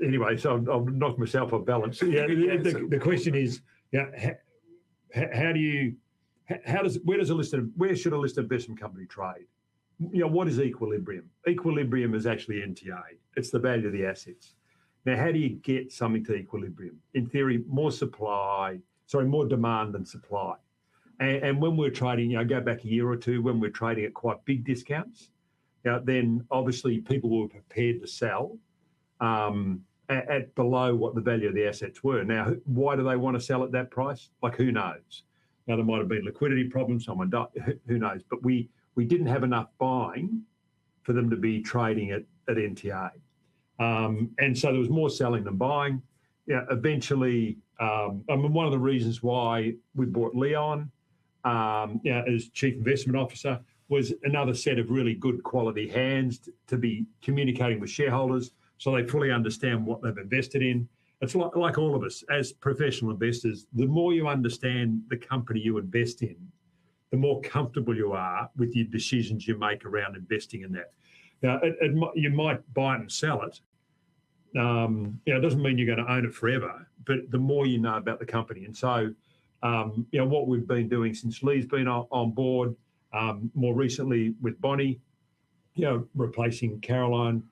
anyway, so I'll knock myself off balance. The question is, where should a listed investment company trade? What is equilibrium? Equilibrium is actually NTA. It's the value of the assets. Now, how do you get something to equilibrium? In theory, more demand than supply. And when we're trading, go back a year or two, when we're trading at quite big discounts, then obviously people were prepared to sell at below what the value of the assets were. Now, why do they want to sell at that price? Who knows? Now, there might have been liquidity problems, someone died, who knows? But we didn't have enough buying for them to be trading at NTA. And so there was more selling than buying. Eventually, one of the reasons why we bought Leon as Chief Investment Officer was another set of really good quality hands to be communicating with shareholders so they fully understand what they've invested in. It's like all of us as professional investors, the more you understand the company you invest in, the more comfortable you are with the decisions you make around investing in that. Now, you might buy it and sell it. It doesn't mean you're going to own it forever, but the more you know about the company. And so, what we've been doing since Lee's been on board, more recently with Bonnie, replacing Caroline,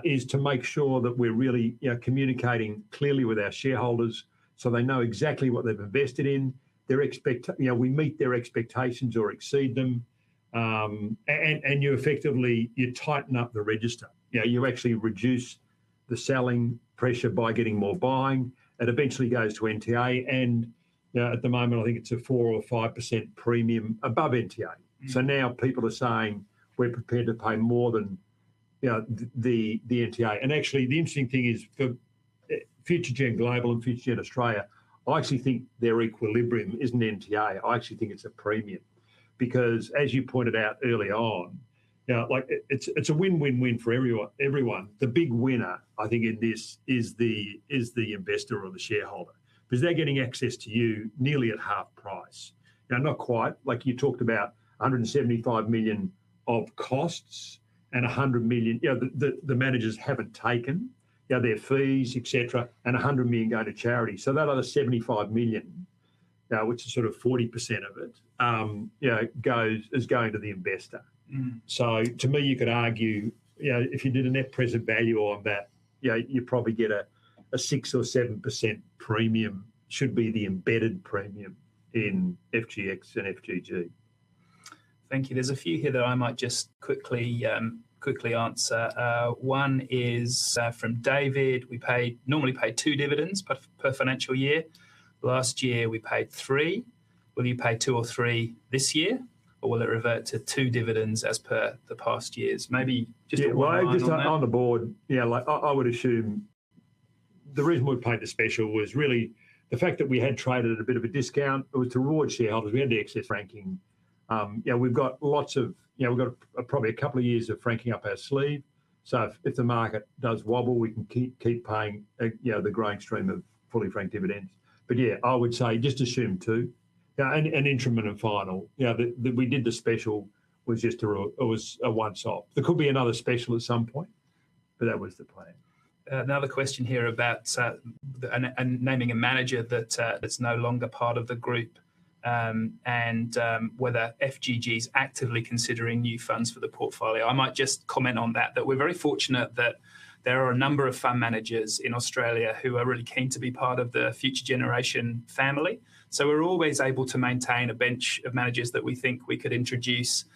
is to make sure that we're really communicating clearly with our shareholders so they know exactly what they've invested in. We meet their expectations or exceed them, and you tighten up the register. You actually reduce the selling pressure by getting more buying. It eventually goes to NTA, and at the moment I think it's a 4 or 5% premium above NTA. So now people are saying we're prepared to pay more than the NTA. And actually, the interesting thing is for FutureGen Global and FutureGen Australia, I actually think their equilibrium isn't NTA. I actually think it's a premium, because as you pointed out early on, it's a win-win-win for everyone. The big winner, I think, in this is the investor or the shareholder, because they're getting access to you nearly at half price. Now, not quite, like you talked about, 175 million of costs and 100 million. The managers haven't taken their fees, etc., and 100 million going to charity. So that other 75 million, which is sort of 40% of it, is going to the investor. So to me, you could argue, if you did a net present value on that, you probably get a 6 or 7% premium, should be the embedded premium in FGX and FGG. Thank you. There's a few here that I might just quickly answer. One is from David. We normally pay 2 dividends per financial year. Last year we paid 3. Will you pay 2 or 3 this year, or will it revert to 2 dividends as per the past years? Maybe just on the board. I would assume the reason we paid the special was really the fact that we had traded at a bit of a discount. It was to reward shareholders. We had the excess franking. We've got we've got probably a couple of years of franking up our sleeve. So if the market does wobble, we can keep paying the growing stream of fully franked dividends. But I would say just assume 2. An interim and a final. We did the special was just it was a once-off. There could be another special at some point, but that was the plan. Another question here about naming a manager that's no longer part of the group, and whether FGG is actively considering new funds for the portfolio. I might just comment on that we're very fortunate that there are a number of fund managers in Australia who are really keen to be part of the Future Generation family. So we're always able to maintain a bench of managers that we think we could introduce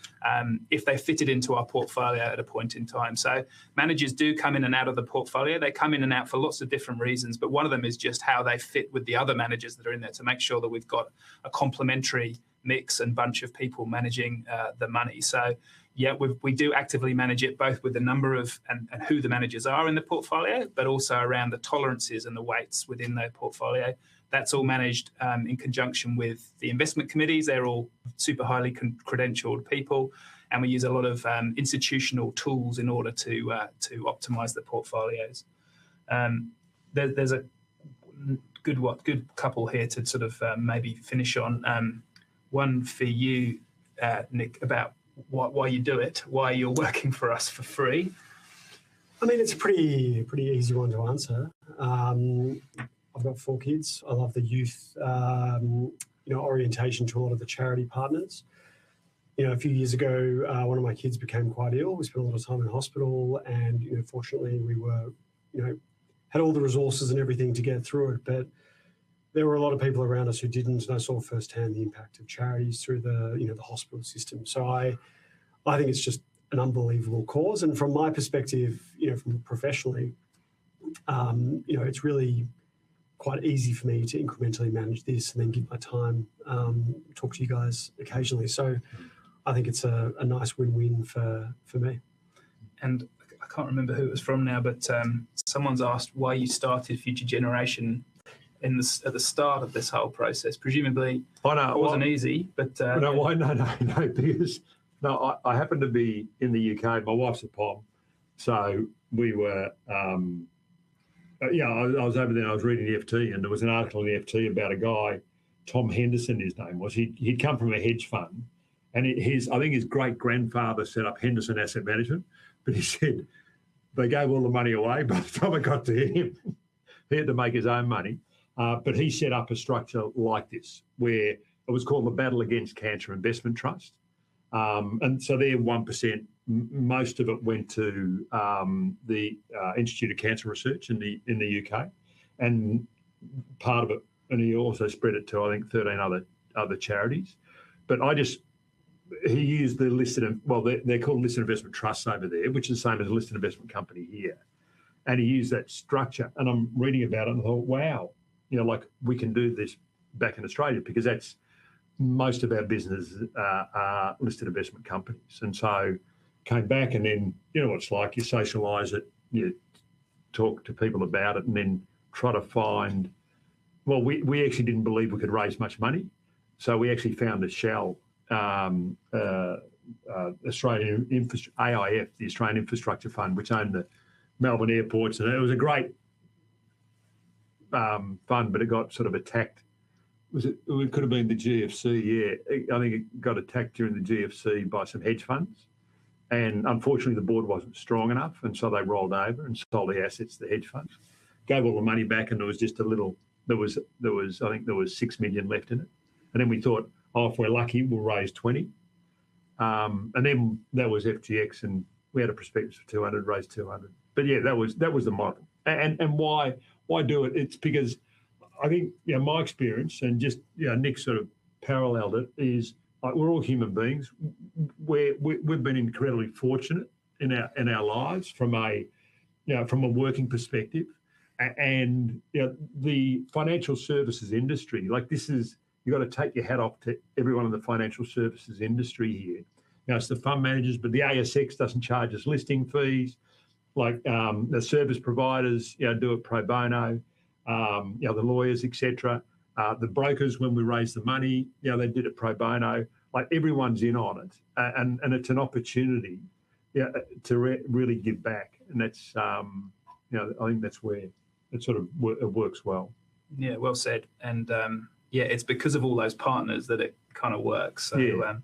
if they fitted into our portfolio at a point in time. So managers do come in and out of the portfolio. They come in and out for lots of different reasons, but one of them is just how they fit with the other managers that are in there to make sure that we've got a complementary mix and bunch of people managing the money. So we do actively manage it, both with the number of and who the managers are in the portfolio, but also around the tolerances and the weights within their portfolio. That's all managed in conjunction with the investment committees. They're all super highly credentialed people, and we use a lot of institutional tools in order to optimise the portfolios. There's a good couple here to sort of maybe finish on. One for you, Nick, about why you do it, why you're working for us for free. I mean, it's a pretty easy one to answer. I've got 4 kids. I love the youth orientation to a lot of the charity partners. A few years ago, one of my kids became quite ill. We spent a lot of time in hospital, and fortunately, we were, had all the resources and everything to get through it. But there were a lot of people around us who didn't, and I saw firsthand the impact of charities through the the hospital system. So I think it's just an unbelievable cause. And from my perspective, from professionally, it's really quite easy for me to incrementally manage this and then give my time, talk to you guys occasionally. So I think it's a nice win-win for me. And I can't remember who it was from now, but someone's asked why you started Future Generation at the start of this whole process. Presumably, it wasn't easy, but no, because I happened to be in the UK. My wife's a POM, so we were. I was over there and I was reading the FT, and there was an article in the FT about a guy, Tom Henderson, his name was. He'd come from a hedge fund, and I think his great-grandfather set up Henderson Asset Management, but he said they gave all the money away. By the time it got to him, he had to make his own money. But he set up a structure like this, where it was called the Battle Against Cancer Investment Trust. And so they're 1%. Most of it went to the Institute of Cancer Research in the UK, and part of it, and he also spread it to I think 13 other charities. But he used the listed, they're called listed investment trusts over there, which is the same as a listed investment company here, and he used that structure. And I'm reading about it and I thought, wow, we can do this back in Australia, because that's most of our business are listed investment companies. And so came back, and then what it's like, you socialise it, you talk to people about it, and then try to find, we actually didn't believe we could raise much money, so we actually found a shell, Australian AIF, the Australian Infrastructure Fund, which owned the Melbourne airports, and it was a great fund, but it got sort of attacked. It could have been the GFC, yeah. I think it got attacked during the GFC by some hedge funds, and unfortunately the board wasn't strong enough, and so they rolled over and sold the assets to the hedge funds, gave all the money back, and there was just a little. There was I think there was 6 million left in it, and then we thought, if we're lucky, we'll raise 20, and then that was FGX, and we had a prospectus for 200, raised 200. But yeah, that was the model, and why do it? It's because I think my experience, and just Nick sort of paralleled it, is we're all human beings. We've been incredibly fortunate in our lives from a working perspective, and the financial services industry, like this is, you've got to take your hat off to everyone in the financial services industry here. It's the fund managers, but the ASX doesn't charge us listing fees. Like the service providers, do it pro bono. The lawyers, etc. The brokers, when we raised the money, they did it pro bono. Like everyone's in on it, and it's an opportunity, to really give back, and that's I think that's where it sort of it works well. Yeah, well said. And it's because of all those partners that it kind of works. So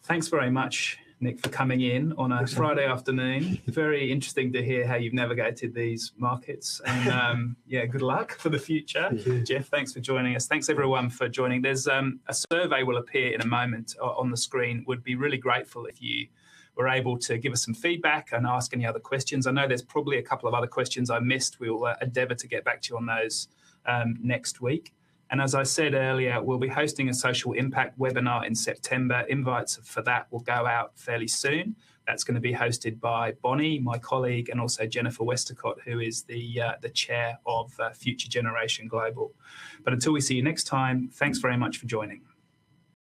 thanks very much, Nick, for coming in on a Friday afternoon. Very interesting to hear how you've navigated these markets. And good luck for the future. Geoff, thanks for joining us. Thanks everyone for joining. There's a survey will appear in a moment on the screen. Would be really grateful if you were able to give us some feedback and ask any other questions. I know there's probably a couple of other questions I missed. We'll endeavour to get back to you on those next week. And as I said earlier, we'll be hosting a social impact webinar in September. Invites for that will go out fairly soon. That's going to be hosted by Bonnie, my colleague, and also Jennifer Westacott, who is the chair of Future Generation Global. But until we see you next time, thanks very much for joining.